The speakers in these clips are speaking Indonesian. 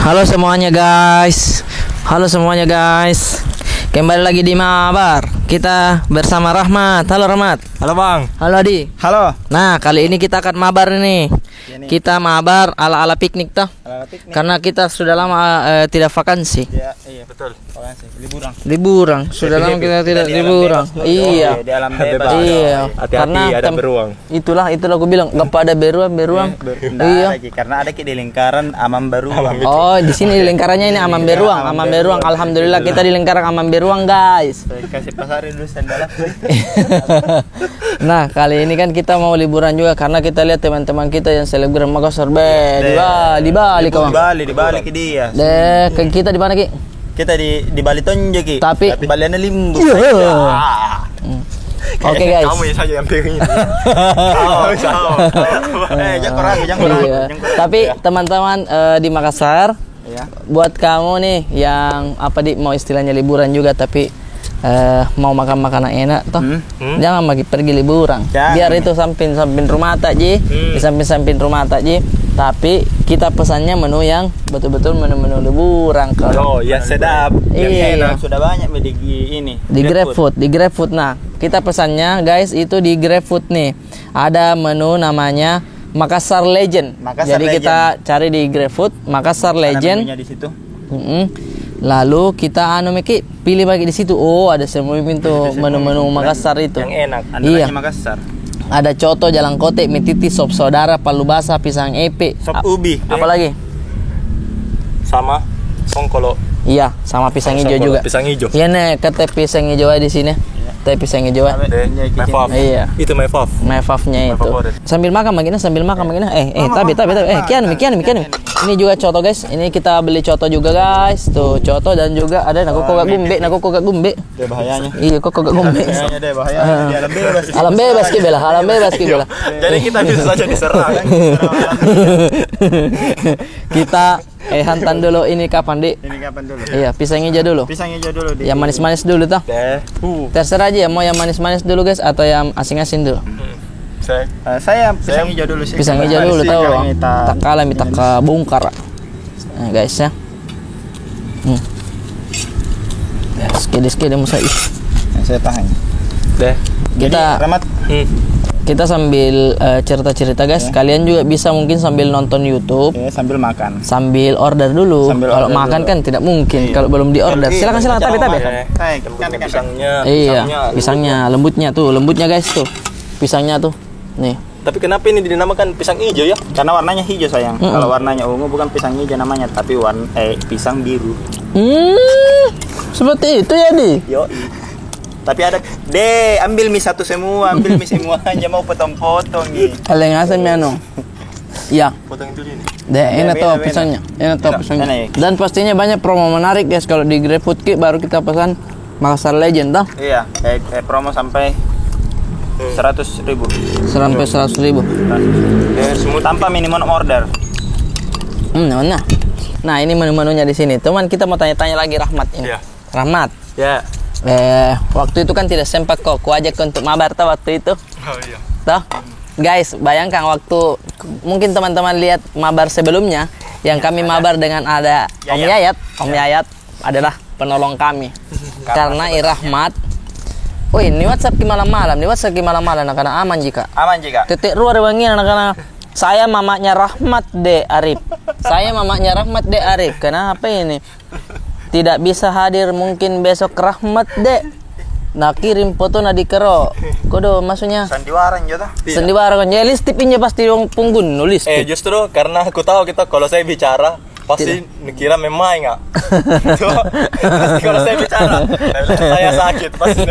Halo semuanya guys. Kembali lagi di Mabar. Kita bersama Rahmat. Halo Rahmat. Halo Bang. Halo Adi. Halo. Nah, kali ini kita akan mabar nih. Kita mabar ala-ala piknik toh. Karena kita sudah lama tidak vakansi. Ya, iya betul. Vakansi, Liburan. Sudah lama kita tidak liburan. Iya. Di alam bebas. Iya. Hati-hati ada beruang. Itulah aku bilang enggak pada beruang. Iya. Lagi karena ada di lingkaran aman beruang. Oh, di sini di lingkarannya ini aman beruang. Alhamdulillah kita di lingkaran aman beruang, guys. Kasih pasarin dulu sandal. Nah, kali ini kan kita mau liburan juga karena kita lihat teman-teman kita yang selebgram Makassar di Bali kawan. Di Bali ke dia. Kita di mana Ki? Kita di Bali Tonje Ki. Tapi Baliannya limbu. Oke guys. Kamu saja yang pengen. Jangan ragu. Tapi teman-teman di Makassar, buat kamu nih yang mau istilahnya liburan juga tapi mau makan makanan enak toh, jangan pergi liburan. Biar itu samping rumah tak ji, di samping rumah tak ji. Tapi kita pesannya menu yang betul-betul menu liburan kalau. Oh ya sedap. Yang enak sudah banyak di ini. Di GrabFood. Nah, kita pesannya guys itu di GrabFood nih. Ada menu namanya Makassar Legend. Jadi kita cari di GrabFood Makassar Legend. Ada menunya di situ. Lalu kita pilih bagi di situ. Oh, ada semua pintu menu-menu Makassar itu. Yang enak. Andalannya Makassar. Ada coto, jalang kote, mititi, sop saudara, palu basah, pisang epe, sop ubi. Apalagi? Sama songkolo. Iya, sama pisang hijau juga. Pisang hijau. Iya nih, kata pisang hijau di sini. Teh pisang hijau. Iya. Itu my fav-nya itu. Sambil makan begini. Tapi. Kian. Ini juga coto guys. Ini kita beli coto juga guys. Tuh coto dan juga ada nako gak gumbe. Dia bahayanya. Iya, kok gak gumbe. Bahayanya deh, bahaya. Di alam bebas ki bela. Jadi kita bisa saja diserang. Kita hantan dulu ini kapan Dik? Ini kapan dulu? Iya, pisang hijau dulu. Yang manis-manis dulu toh. Terserah aja mau yang manis-manis dulu guys atau yang asin-asin dulu. Saya pisang hijau dulu sih. Pisang hijau dulu tahu. Tak kalah minta ke bongkar. Nah, guys ya. Ya, sekali musa. Saya tahan. Kita Kita sambil cerita-cerita guys. Kalian juga bisa mungkin sambil nonton YouTube. Sambil makan. Sambil order dulu. Kalau makan kan tidak mungkin kalau belum di order. Silakan tapi. Pisangnya lembutnya guys tuh. Pisangnya tuh. Nih. Tapi kenapa ini dinamakan pisang hijau ya? Karena warnanya hijau sayang. Kalau warnanya ungu bukan pisang hijau namanya, tapi pisang biru. Seperti itu ya Di. Yo. Tapi ada ambil mie satu semua, aja mau potong-potong nih. Paling asam ya no. Iya. Potong itu ini. Enak tuh pisangnya. Dan pastinya banyak promo menarik guys kalau di GrabFood baru kita pesan Makassar Legend toh. Iya, promo sampai 100.000. Sampai 100.000. Semua tanpa minimum order. Nah. Nah, ini menu-menunya di sini. Teman kita mau tanya-tanya lagi Rahmat ini. Iya. Rahmat. Ya. Waktu itu kan tidak sempat kok ajak untuk mabar toh waktu itu. Oh iya. Toh? Guys, bayangkan waktu mungkin teman-teman lihat mabar sebelumnya yang kami mabar dengan ada Om Yayat. Om Yayat adalah penolong kami. Karena Rahmat. Oh ini WhatsApp malam-malam anak-anak aman jika. Titik ruar wangi anak-anak. Saya mamanya Rahmat de Arif. Kenapa ini? Tidak bisa hadir mungkin besok Rahmat dek. Nah kirim foto na di kero. Kodo maksudnya sandiwaran jatuh. Sandiwaran ya listipinnya pasti wong punggun nulis. Justru karena aku tahu kalau saya bicara pasti kira memang enggak. Pasti kalau saya bicara saya sakit pasti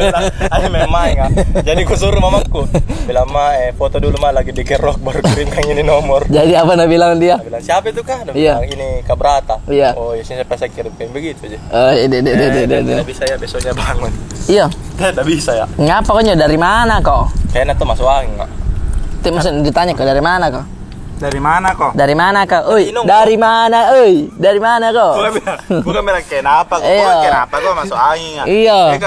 ada memang enggak. Jadi aku suruh mamaku bilang foto dulu lagi dikerok baru kirim yang ini nomor. Jadi apa nak bilang dia? Bilang siapa itu kah? Bilang ini Kabrata. Iya. Oh saya pas kirim kayak begitu aja. Tidak bisa ya besoknya bangun. Iya. Tidak bisa ya. Ngapa kau dari mana kok? Kayaknya tuh masuk angin enggak. Maksud ditanya kok dari mana kok? Dari mana kok? Dari mana kok? Dari mana kok? Bukan bilang kenapa kok masuk angin. Iya.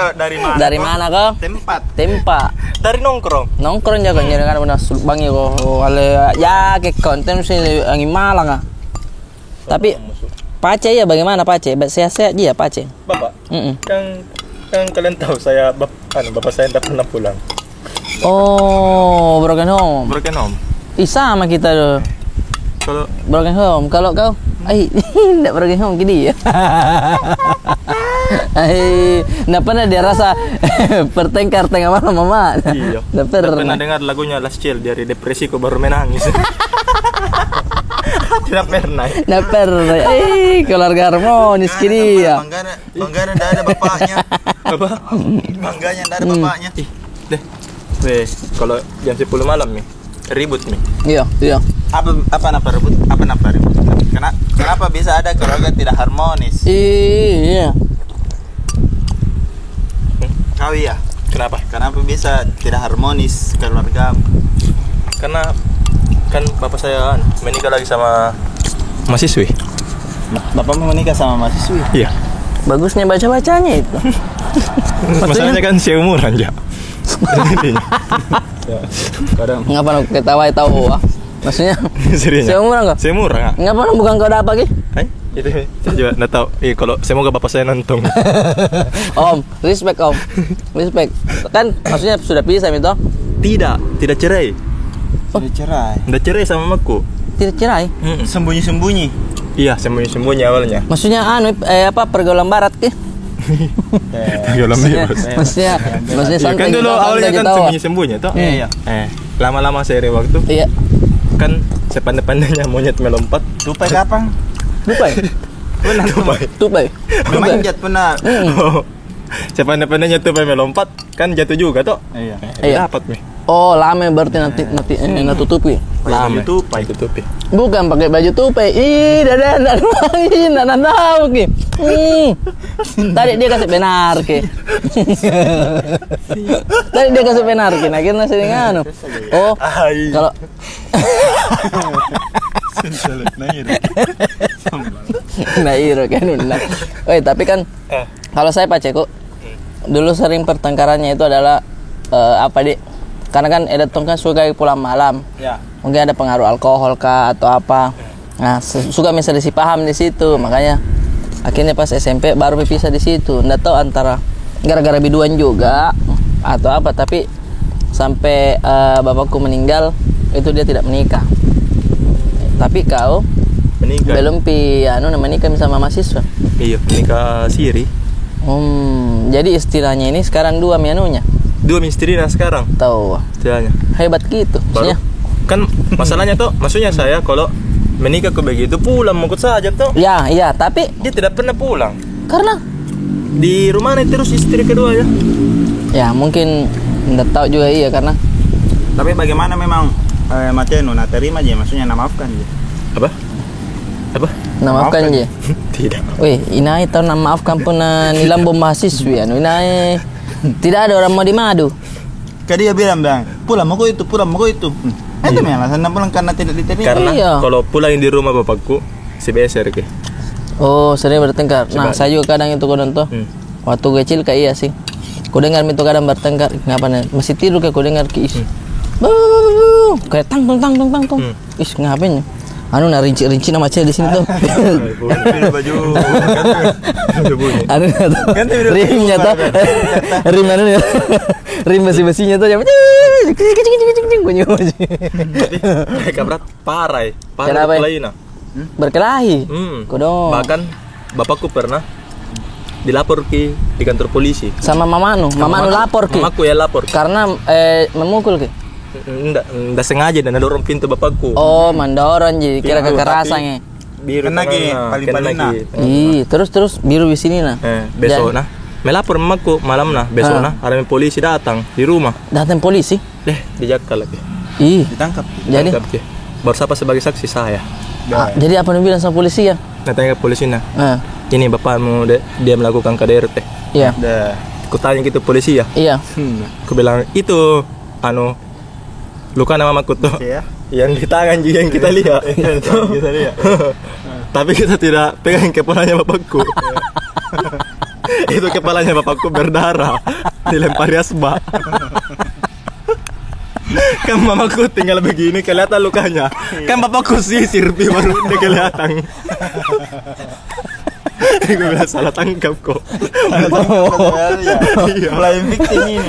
Dari mana kok? Tempat. Dari nongkrong jago nyari kan benar bangi kok. Ale ya ke konten sih angin Malang ah. Tapi Pace ya bagaimana Pace? Sehat-sehat dia Pace. Bapak, Mm-mm. kan kalian tahu saya bapak saya tidak pernah pulang. Oh, broken home. Broken home. Sama kita tuh. Kalau Broken home. Kalau kau, tidak broken home gini ya. Nggak pernah dia rasa pertengkar tengah malam mama. iya. Nggak Pernah dengar lagunya Last Chill dari depresiku baru menangis. Tidak pernah. Nggak pernah. Keluarga harmonis gini ya. Bangganya ndak ada bapaknya. Apa? Bangganya ndak ada bapaknya. Deh. Weh, kalau jam 10 malam nih, ribut nih. Iya. Apa napa ribut? Kenapa bisa ada keluarga tidak harmonis? Iya. Kau iya. Kenapa? Kenapa bisa tidak harmonis keluarga? Karena kan bapak saya menikah lagi sama mahasiswi. Bapak mau menikah sama mahasiswi? Iya. Bagusnya baca-bacanya itu. Masalahnya kan seumuran ya. Kadang Ngapa nak ketawa tahu ah? Maksudnya serius. seumuran enggak? Seumuran enggak? Ngapa nak bukan kau ada apa lagi? Itu saya juga enggak tahu. Kalau semoga bapak saya nonton. Om, respect Om. Respect. Kan maksudnya sudah pisah itu? Tidak cerai. sudah cerai. Udah cerai sama mamaku. Tidak cerai. Sembunyi-sembunyi. Iya, sembunyi-sembunyi awalnya. Maksudnya pergaulan barat ke? Pergaulan bebas. Maksudnya Ya, santai kan dulu gitu, awalnya santai kan gitu. sembunyi-sembunyi toh. Iya. Lama-lama seiring waktu Iya. kan sepandai-pandainya monyet melompat. Tupai kapan? Tupai. Pernah Tupai. memanjat pernah. Oh, sepandai-pandainya tuh melompat kan jatuh juga toh. Iya. Iya. Dapat nih. Oh, lama berarti nanti tutupi. Lama. Tupai. Tutupi. Bukan pakai baju tupai. Dadah tahu ki. Tadi dia kasih benar ki. Tadi dia kasih benar ki. Nah, kita sering anu. Oh, kalau nah iro kan udah. Tapi kan kalau saya Pak Ceko dulu sering pertengkarannya itu adalah karena kan Edatong kan suka pulang malam. Ya. Mungkin ada pengaruh alkohol kah atau apa. Nah, suka misalnya si paham di situ, makanya akhirnya pas SMP baru berpisah di situ. Nggak tahu antara gara-gara biduan juga atau apa, tapi sampai bapakku meninggal itu dia tidak menikah. Tapi kau Menikah. belum menikah sama mahasiswa. Iya, menikah siri. Jadi istilahnya ini sekarang dua menunya. Dua misteri sekarang. Tahu. Istilahnya. Hebat gitu. Baru Maksudnya, kan masalahnya tuh, maksudnya saya kalau menikah ke begitu pulang mengikut saja tuh. iya, tapi Dia tidak pernah pulang. karena Di rumah nih terus istri kedua ya. ya mungkin enggak tahu juga iya karena Tapi bagaimana memang Mateno terima aja, maksudnya maafkan aja. Apa? maafkan Maafkan. je. Tidak. Weh, inai tahu maafkan pun nilambo mahasiswa inai tidak ada orang mau dimadu. Kayak dia bilang pulang mau itu. Itu memang alasan pulang karena tidak diterima. Karena Iya. kalau pulang di rumah bapakku si beser ke. Oh, sering bertengkar. Nah, Coba. saya juga kadang itu kodon tuh. Waktu kecil kayak iya sih. Ku dengar itu kadang bertengkar. Kenapa nih? Masih tidur kayak ku dengar ke is. Kayak tang. Is ngapain? Anu rinci nama cel di sini tuh. baju. Anu tuh. Ganti video. Rimnya tuh. Rim anu ya. Rim besi-besinya tuh yang bunyi. Mereka berat parah. Kenapa ya? Lainnya. Berkelahi. Kodong. Bahkan bapakku pernah dilapor di kantor polisi. Sama mamanu lapor ki. Mamaku ya lapor. Karena memukul ki. Enggak sengaja dan dorong pintu bapakku. Oh, mendorong jadi kira Pintu, kekerasan tapi ya. Biru Kena tengah, lagi, kena paling-paling lagi. Ih, terus biru di sini nah. Besok nah melapor mamaku malam nah besok nah ada polisi datang di rumah. Datang polisi. Dijakal lagi. Ih, Ditangkap. jadi Tangkap, Ki. Baru siapa sebagai saksi saya. jadi apa yang bilang sama polisi ya? Natanya ke polisi nah. Nah, Ini bapakmu dia melakukan KDRT. iya. Dah. Kutanya gitu polisi ya. Iya. Aku bilang itu luka nama mamaku tuh. Ya. Yang di tangan juga yang kita lihat. Kita lihat. Tapi kita tidak pegang kepalanya bapakku. Itu kepalanya bapakku berdarah, dilempari asbak. Kan mamaku tinggal begini kelihatan lukanya. Kan bapakku sisir baru udah kelihatan. Gue bilang salah tangkap kok. Flying victim ini.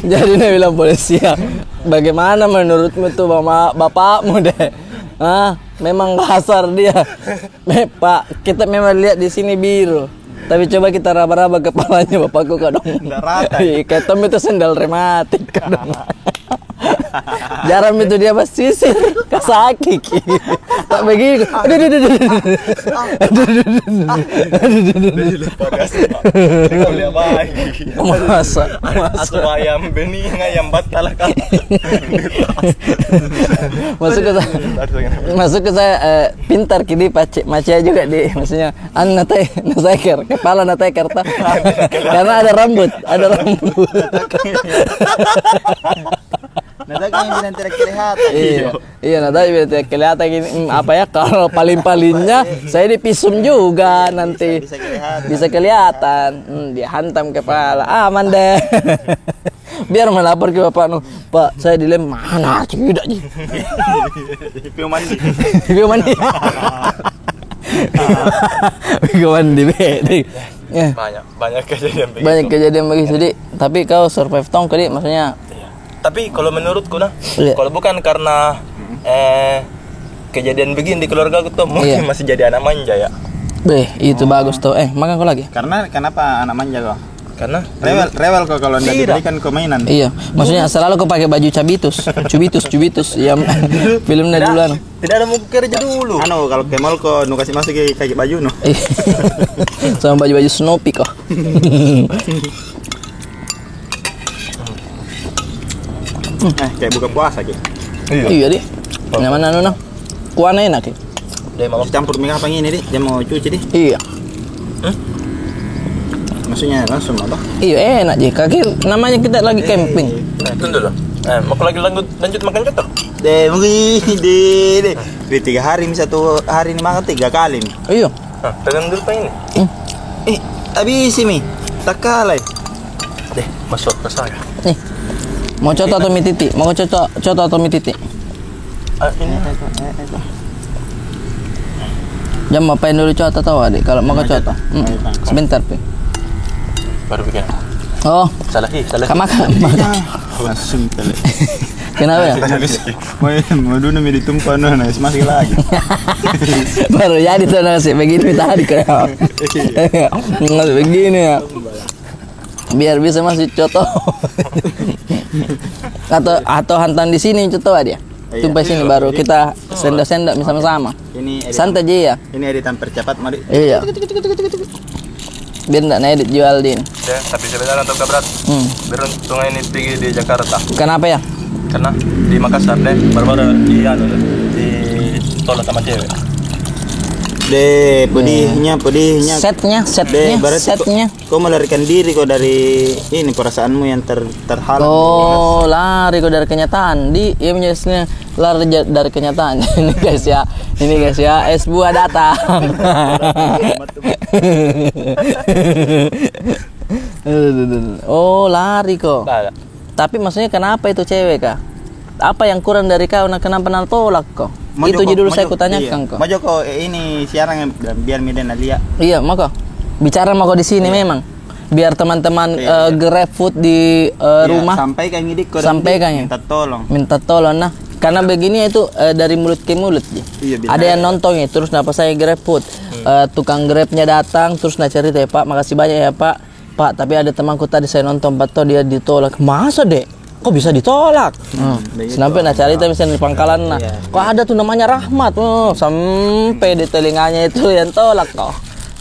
Jadi dia bilang polisi ya, bagaimana menurutmu tuh bapakmu deh? Memang kasar dia. Pak, kita memang lihat di sini biru. Tapi coba kita raba-raba kepalanya bapakku kadang. Nggak rata. Ketom itu sendal rematik kadang. Jaram itu dia pas sisir kasaki. Tak begini. Masa Atau ayam bening, ayam batal kan. Masuk ke saya pintar kini macam juga di maksudnya naseker kepala naseker tak karena ada rambut Nada kan yang tidak kelihatan. iya nada tidak kelihatan gini apa ya kalau palingnya saya dipisum juga nanti bisa kelihatan dia hantam kepala aman deh. Biar melapor ke bapak Pak saya dilem mana tidak ji. Piu mandi. Piu mandi bete. Banyak kejadian begitu. Banyak kejadian begitu Dik. Tapi kau survive tong Dik maksudnya. Tapi kalau menurutku Iya. kalau bukan karena kejadian begini di keluarga aku tuh mungkin masih jadi anak manja ya. Itu bagus tuh. Makan kau lagi? Karena kenapa anak manja kok? Karena Rewel kok kalau tidak diberikan ke mainan. Iya, maksudnya selalu kau pakai baju cubitus yang filmnya duluan. tidak ada mau kerja dulu. Kalau ke mall kok nu kasih masuk kayak baju no. Sama baju Snoopy kok. Kayak buka puasa gitu. Iya Dik. Nyaman nang. Kuana enak ya. Dia mau campur minyak apa ini Dik? Dia mau cuci Dik. Iya. Maksudnya langsung apa? Iya enak Ji. Kaki namanya kita lagi camping. Tunggu dulu. Mau lagi lanjut makan coto. Mungkin di 3 hari bisa 1 hari ini makan 3 kali nih. Iya. Pegang dulu Pak ini. Habis ini. Tak kalah. Deh, masuk ke saya. Nih. Mau coto atau mie titik? Mau coto atau mie titik? Ini Jam apain dulu coto tahu Adik? Kalau mau coto. Sebentar, Pi. baru bikin. Oh, Salah. makan. Langsung tele. Kenapa ya? Mau dulu nih ditumpah masih lagi. Baru jadi tuh nasi begini tadi kayak. Nasi begini ya. Biar bisa masih coto. atau hantam di sini coto dia. Tumpah sini baru kita sendok-sendok sama-sama. Ini santai aja ya. Ini editan percepat mari. Iya. Biar enggak edit jual din. Ya, tapi sebenarnya untuk berat. Biar untungnya ini tinggi di Jakarta. Kenapa ya? Karena di Makassar deh baru-baru di tolak sama cewek. Pedihnya. Setnya. Kau melarikan diri kau dari ini perasaanmu yang terhalang. Oh, lari kau dari kenyataan. Iya menjelasnya lari dari kenyataan. Ini guys ya, es buah datang. Oh, lari kok. Tapi maksudnya kenapa itu cewek kah? Apa yang kurang dari kau? Kenapa tolak kok? Itu dulu saya kutanyakan kok. Mau Joko ini siaran biar media lihat. Iya, maka bicara mau di sini memang. Biar teman-teman Grab food di rumah sampaikan ini kok. Sampaikan ya. Minta tolong nah. Karena begini itu dari mulut ke mulut ya. Ada yang nonton ya, terus kenapa saya Grab food. Tukang Grabnya datang terus cerita ya Pak, makasih banyak ya Pak, tapi ada temanku tadi saya nonton Pak dia ditolak. Masa dek? Kok bisa ditolak? Sampai cari tapi di pangkalan nah. Kok ada tuh namanya Rahmat. Sampai di telinganya itu yang tolak kok.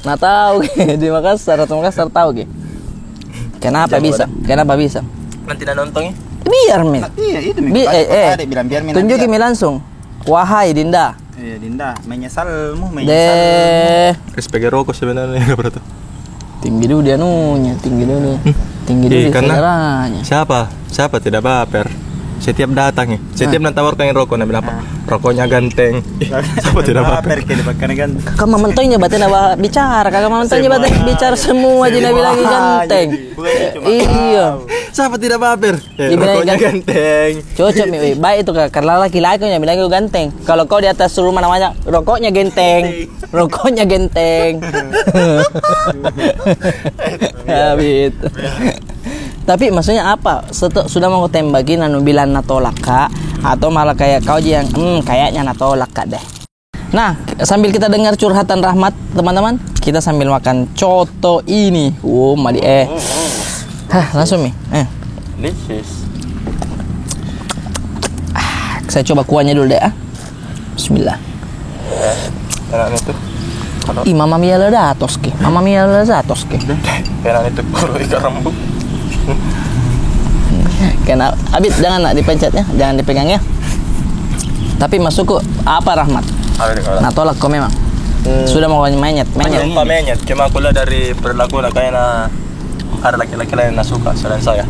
Nah tahu di Makassar tahu Kenapa bisa? Nanti nontonnya? Biar min. Iya itu bilang biar min. Tunjukin langsung. Wahai Dinda. Iya Dinda, menyesalmu. SPG rokok sebenarnya berarti. Tinggi dulu tinggi dulu karena saudaranya. siapa tidak baper setiap datang ya, setiap natawarkan rokok, nah bilang apa? Rokoknya ganteng. Siapa tidak baper? Kakak mementoynya batin apa bicara, kakak mementoynya batin bicara semua aja nabi lagi ganteng. Iya. Siapa tidak baper? Dibilang Rokoknya ganteng. Cocok nih, baik itu kak. Karena laki-laki yang bilang itu ganteng. Kalau kau di atas rumah namanya rokoknya genteng, rokoknya genteng. Habis. Tapi maksudnya apa? Sudah mau tembakin anu bilang natolak kak, atau malah kayak kau aja yang kayaknya natolak kak deh. Nah, sambil kita dengar curhatan Rahmat teman-teman, kita sambil makan coto ini. Madi langsung nih. Delicious. Saya coba kuahnya dulu deh. Bismillah. Enak itu. Ih, mama mia ledatos ke. Mama mia ledatos ke. Enak itu kuro ikan rembuk. Kena Abid jangan nak dipencetnya, jangan dipegangnya. Tapi masuk kok apa Rahmat? Nah tolak kau memang. Sudah mau menyet. Menyet. Cuma aku lihat dari perilaku kayaknya ada laki-laki lain yang suka selain saya.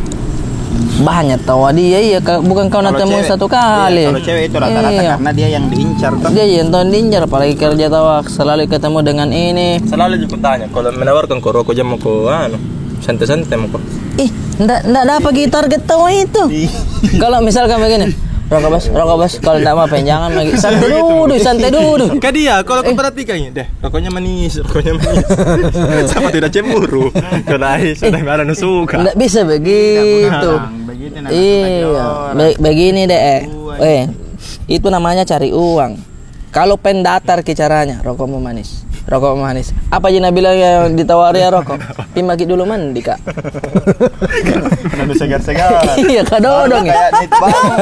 Banyak tahu dia iya bukan kau nak temu satu kali. Kalau cewek itu rata-rata karena dia yang diincar toh. Dia yang tahun diincar apalagi kerja tahu selalu ketemu dengan ini. Selalu juga tanya kalau menawarkan kau rokok jam mau kau santai-santai mau kau. Ndak dapat gitar tahu itu. Kalau misalkan begini, rokok bos, kalau ndak mau jangan lagi. Santai dulu. Kak dia, kalau kau perhatikan deh, rokoknya manis. Siapa tidak cemburu? Kalau sudah mana suka. Ndak bisa begitu. Iya, begini deh. Itu namanya cari uang. Kalau pendatar ke caranya, rokok manis. Apa Jina bilang yang ditawari rokok? Pimaki dulu mandi kak. Nanti segar-segar. Iya kak dodong ya. Kayak nit bang.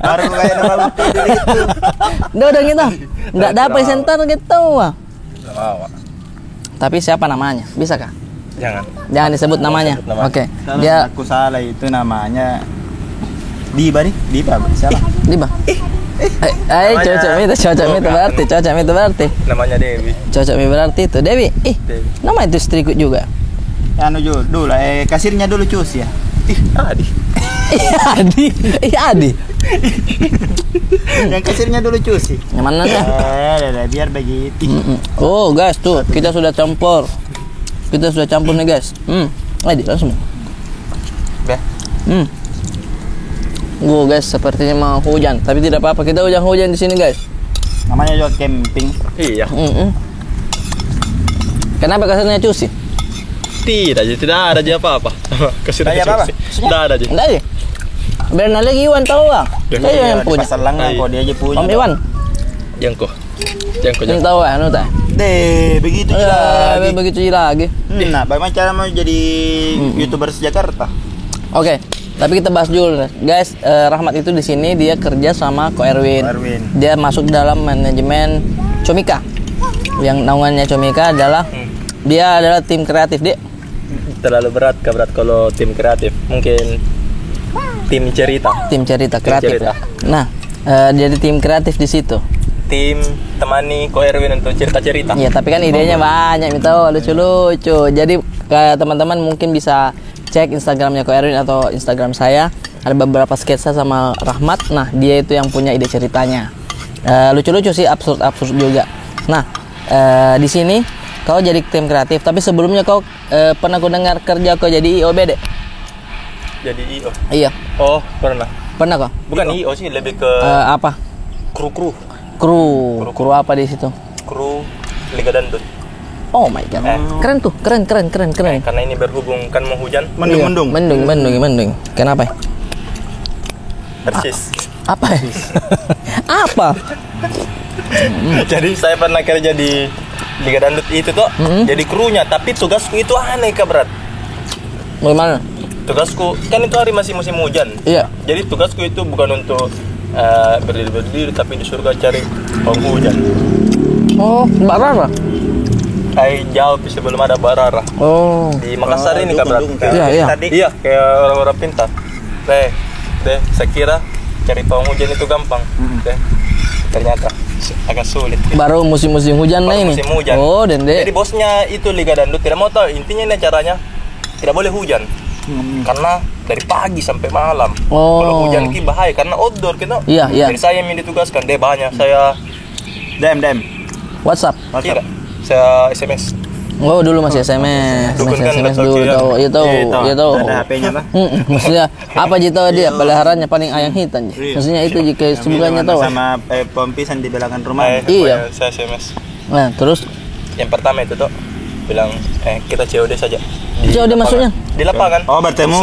Baru kayak nama itu. Dodong itu. Nggak dapat sentar gitu wah. Tapi siapa namanya? Bisa kak? Jangan disebut namanya. Oke. Dia aku salah itu namanya Diba nih. Siapa? Diba. Cocok itu berarti. Namanya Dewi. Cocok berarti itu Dewi. Nama itu istriku juga. Anu dulu kasirnya dulu cus ya. Adi. Yang kasirnya dulu cus sih. Yang mana ya? Biar begitu. Oh, guys, tuh kita sudah campur. Nih, guys. Adi langsung. Guys, sepertinya mau hujan, tapi tidak apa-apa. Kita hujan di sini, guys. Namanya juga camping. Iya. Kenapa kasarnya cuci? Tidak ada aja apa-apa. Kasirnya apa? Tidak ada aja. Enggak aja. Benar lagi Iwan tahu bang. Saya yang punya. Pasar Langgang kok dia aja punya. Om Iwan. Jangko. Yang tahu anu tak? Begitu lagi. Begitu lagi. Nah, bagaimana cara mau jadi YouTuber Jakarta? Oke. Tapi kita bahas dulu, guys. Rahmat itu di sini dia kerja sama Ko Erwin. Dia masuk dalam manajemen Comika. Yang naungannya Comika adalah dia adalah tim kreatif, Dek. Terlalu berat kalau tim kreatif. Mungkin tim cerita kreatif. Nah, jadi tim kreatif di situ. Tim temani Ko Erwin untuk cerita-cerita. Iya, tapi kan idenya banyak, lucu-lucu. Jadi teman-teman mungkin bisa cek Instagramnya Ko Erwin atau Instagram saya. Ada beberapa sketsa sama Rahmat. Nah, dia itu yang punya ide ceritanya. Lucu-lucu sih, absurd juga. Nah, di sini kau jadi tim kreatif. Tapi sebelumnya kau pernah ku dengar kerja kau jadi IO BD? Jadi IO? Iya. Oh, pernah. Pernah kau? Bukan IO sih, lebih ke apa? Kru apa di situ? Kru Liga Dangdut. Oh my god. Keren tuh, keren. Karena ini berhubung kan mau hujan. Mendung. Kenapa? Persis. Apa? Apa? Jadi saya pernah kerja di Liga Dangdut itu tuh. Jadi krunya, tapi tugasku itu aneh berat. Bagaimana? Tugasku kan itu hari masih musim hujan. Iya. Jadi tugasku itu bukan untuk berdiri, tapi disuruh cari penghujan. Oh, Mbak Rara? Jauh sebelum ada Mbak Rara. Oh. Di Makassar ini berat. Iya. Iya, kayak orang-orang pintar. Saya kira cari penghujan itu gampang. Ternyata agak sulit. Baru musim-musim hujan lah ini. Musim hujan. Oh, Dende. Jadi bosnya itu Liga Dangdut tidak mau tahu intinya ini caranya tidak boleh hujan. Karena dari pagi sampai malam. Oh. Kalau hujan ki bahaya karena outdoor kita. Iya, iya. Jadi saya yang ditugaskan deh banyak. Saya Dem. WhatsApp. iya, saya SMS. Oh, dulu masih SMS. Dukun Masih kan SMS betul, dulu iya. tahu. Itu, itu. Ada HP-nya lah. Maksudnya apa aja tahu dia peliharaannya paling ayam hitam. Maksudnya itu jika sebulannya tahu. Sama pompisan di belakang rumah. Iya. Saya SMS. Nah, terus Yang pertama itu tuh bilang kita COD saja. COD maksudnya? Di lapangan. Oh, bertemu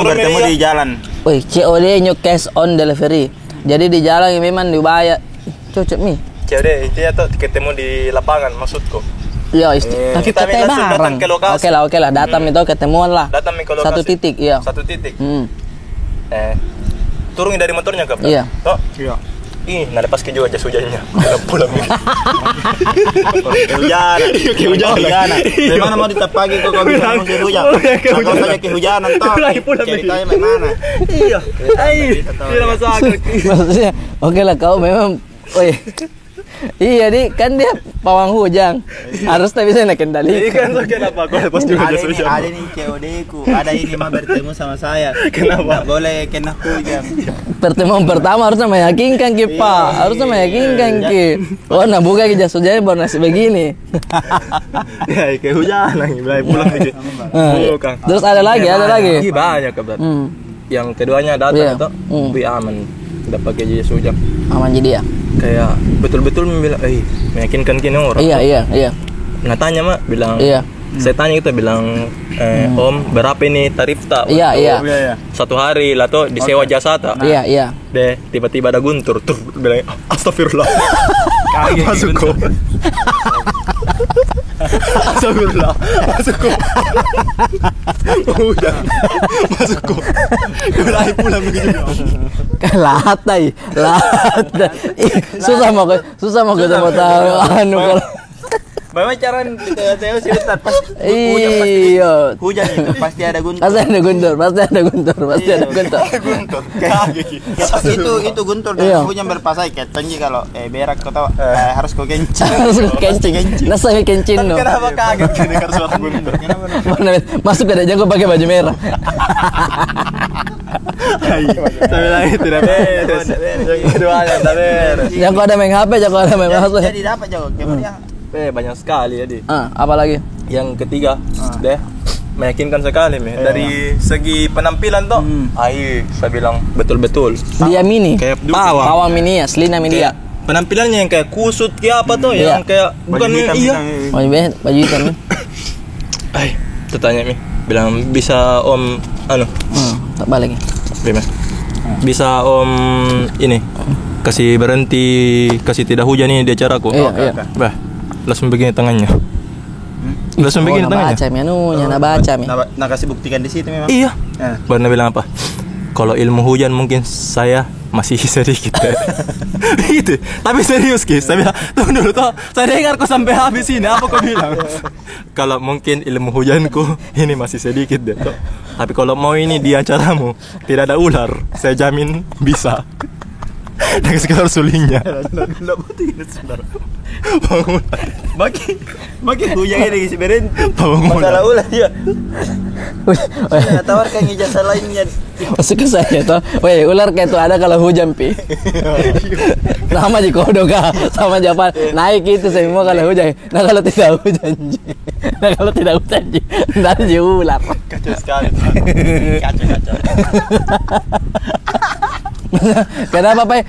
di jalan. wih, COD new cash on delivery. Jadi di jalan memang dibayar. Cocok mi. COD itu ya tuh ketemu di lapangan maksudku. Ya, tapi Kita katanya langsung bareng. datang ke lokasi. Oke lah, datang itu ketemuan lah. Datang ke lokasi. Satu titik, iya. Satu titik. Hmm. Turun dari motornya kap. Iya. Toh, Iya. nada pas ke juga jas hujannya. Pulang. Kehujanan. Kehujanan. Memang mau ditapagi kok kau bisa musim hujan. Kalau saja kehujanan toh. Ceritanya mana? Iya. Tidak masuk akal. Maksudnya, oke lah kau memang, wih. Iya nih, kan dia pawang hujan. Harus tak bisa nak kendali. Ini kan so kenapa kau pas juga jas hujan? Ada nih COD ku. Ada ini mah bertemu sama saya. Kenapa? Nggak boleh kena hujan. Pertemuan pertama harusnya meyakinkan ki Pak. Harusnya meyakinkan ki. Oh, nah buka ki jas hujannya baru nasi begini. Ya, kehujanan mulai pulang dikit. Bukan. Terus ada lagi. Iya, banyak kabar. Yang keduanya Iya. datang itu lebih aman. Tidak pakai jas hujan. Aman jadi ya. Kayak betul-betul bilang, meyakinkan kini orang. Iya. Nah tanya mak, bilang, Iya. saya tanya gitu, bilang, Om berapa ini tarif tak? Iya, untuk iya. Satu hari lah tuh disewa jasa tak? Iya. Deh, tiba-tiba ada guntur, tuh bilang, astagfirullah. Masuk kok. Astagfirullah, masuk kok. Udah, masuk kok. Mulai pulang begitu. Latai. Susah mau ketemu tahu anu kalau. Bagaimana cara kita cerita pas Iya. hujan itu pasti ada guntur. Pasti ada guntur. Itu guntur Iya. dan hujan berpasai kayak tonji kalau berak kau tahu harus kau kencing. Harus kencing. Nasa kencing no. Kenapa kaget gini karena suara guntur? Masuk ada jago pakai baju merah. Tapi lagi tidak beres. Keduanya tidak beres. Jago ada main HP, jago ada main HP. Jadi dapat jauh. Kemudian Banyak sekali ya di. Apa lagi? Yang ketiga, deh meyakinkan sekali dari segi penampilan toh. Saya bilang betul-betul. Dia mini. Kayak pawang. Pawang mini ya, selina mini ya. Penampilannya yang kayak kusut kayak apa tuh, yang kayak bukan Baju hitam. Tertanya bilang bisa Om Tak balik. Bagaimana? Bisa Om ini kasih berhenti, kasih tidak hujan ini di acaraku. Iya. Bah, langsung begini tangannya. Langsung begini tangannya. Baca menunya, baca mi. nah kasih buktikan di situ memang. Iya. Baru dia bilang apa? Kalau ilmu hujan mungkin saya masih sedikit. Gitu. Tapi serius Kis, saya bilang, tunggu dulu toh. Saya dengar kau sampai habis ini, apa kau bilang? Kalau mungkin ilmu hujanku ini masih sedikit deh. Toh. Tapi kalau mau ini di acaramu tidak ada ular, saya jamin bisa. Dan sekitar sulingnya. Tidak butuh ini saudara. Bagi hujan ini si berhenti. Masalah ulah dia. Saya tawarkan ijazah lainnya. Masuk ke saya toh. Weh, ular kayak itu ada kalau hujan pi. Sama di kodo kah? Sama Japan. Naik itu semua kalau hujan. Nah kalau tidak hujan. Nanti ular. Kacau sekali. Kacau. Kenapa Pak?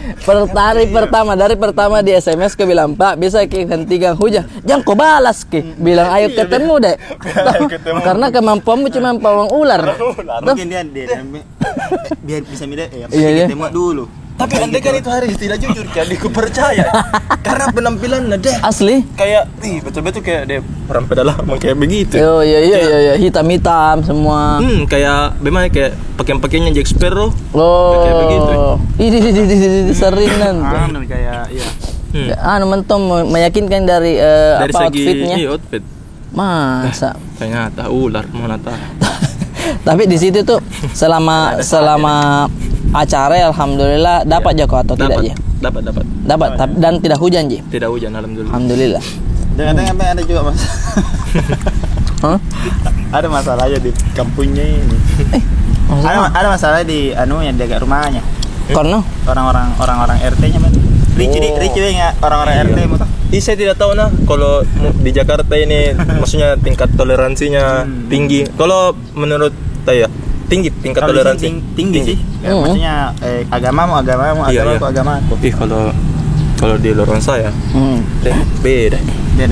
Dari pertama di SMS ke bilang Pak bisa ke hentikan hujan. Jangan kau balas ke. Bilang ayo ketemu deh. Karena kemampuanmu cuma pawang ular. Mungkin dia biar bisa milih Iya. ketemu dulu. Tapi andai kan itu hari tidak jujur kan, aku percaya. Karena penampilannya deh Asli? kayak betul-betul kayak dia orang pedalaman kayak begitu. Iya, hitam semua. Kayak bagaimana kayak pakaian-pakaiannya Jack Sparrow. Oh. Kayak begitu. Ini seringan. Kayak iya. Mentom meyakinkan dari Dari apa segi outfitnya. outfit. Masa? Ternyata ular mana tahu. Tapi di situ tuh selama acara alhamdulillah dapat Joko atau tidak Ji? Dapat dan tidak hujan Ji? Tidak hujan alhamdulillah. Alhamdulillah. Jangan ada juga mas. Hah? Ada masalahnya di kampungnya ini. Ada masalah di anunya di dekat rumahnya. Karena Orang-orang RT-nya men. Rici enggak orang-orang RT mu tuh. Saya tidak tahu nah kalau di Jakarta ini maksudnya tingkat toleransinya tinggi. Kalau menurut saya tinggi tingkat Kalau toleransi. tinggi sih. Ya, maksudnya agamamu, Iya. agamaku. Kalau di lorong saya beda.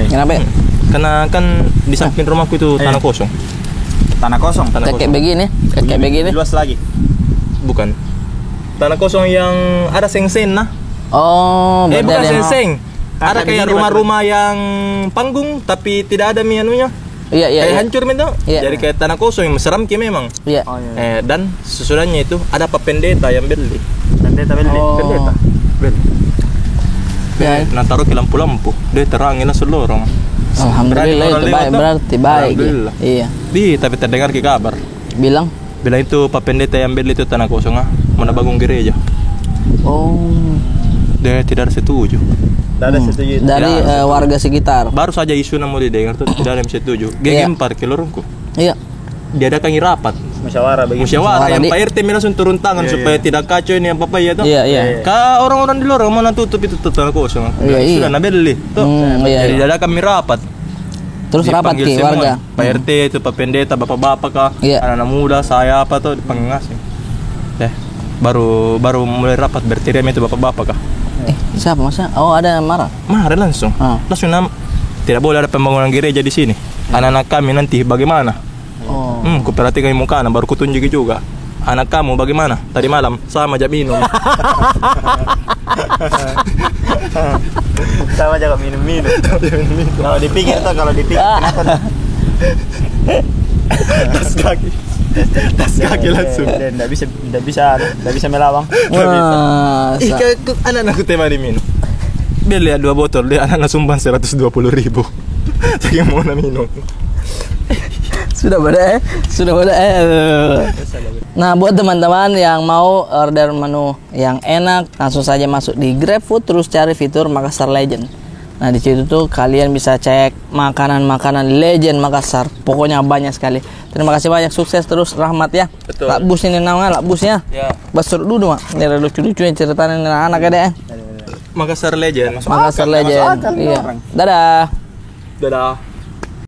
kenapa? Karena kan di samping rumahku itu tanah kosong. Tanah kosong. Kayak begini. Luas lagi. Bukan. Tanah kosong yang ada seng-seng nah. Oh, Bukan berarti ada yang- seng-seng. Ada Kayak kayak begini, rumah-rumah yang panggung tapi tidak ada anunya. Iya. Kayak hancur men tuh. Iya. Jadi kayak tanah kosong yang seram memang. Iya. Oh iya. Dan sesudahnya itu ada Pak Pendeta yang beli. Pendeta beli. Oh. Pendeta. Beli. Ya. Nah taruh ke lampu-lampu. Dia terangin seluruh orang. Alhamdulillah Berani itu orang baik lewat, berarti baik. Alhamdulillah. Iya. Tapi terdengar ke kabar. Bilang. Bilang itu Pak Pendeta yang beli itu tanah kosong mau bangun gereja. Oh. Dia tidak setuju. Tidak ada setuju. Dari warga sekitar. Baru saja isu mau didengar tuh tidak ada yang setuju. Gempar ke lorongku. Iya. Diadakan rapat. Musyawarah begitu. Musyawarah yang Di- Pak RT langsung turun tangan supaya tidak kacau ini apa ya tuh. Iya. Ka orang-orang di lorong mana tutup itu tanah kosong. Iya. Sudah nabeli tuh. Iya. Jadi diadakan rapat. Terus rapat Dipanggil ke semua. warga. Pak RT itu Pak Pendeta, bapak-bapak kah, Iya. anak-anak muda, saya apa tuh dipanggil ngasih. Baru mulai rapat bertirim itu bapak-bapak kah. Siapa maksudnya? Oh, ada yang marah. Mari langsung. Ah. Langsung tidak boleh ada pembangunan gereja di sini. Anak-anak kami nanti bagaimana? Oh. Kuperhatikan muka baru kutunjuk juga. Anak kamu bagaimana? Tadi malam sama aja minum. Sama aja kok minum-minum. Kalau dipikir kenapa tuh? Tas kaki langsung. Tidak bisa melawang. Wah, Anak-anakku tema di minum. Dia lihat 2 botol, dia anak sumbang 120.000. Jadi mau minum. sudah pada. Nah, buat teman-teman yang mau order menu yang enak, langsung saja masuk di GrabFood terus cari fitur Makassar Legend. Nah, di situ tuh kalian bisa cek makanan-makanan legend Makassar. Pokoknya banyak sekali. Terima kasih banyak, sukses terus Rahmat ya. Betul. Lak bus ini namanya, lak busnya. Ya. Basur dulu mak. Ini ada lucu-lucu yang ceritain anak-anak ya deh. Makassar Legend. Makassar Legend. Iya. Dadah. Dadah.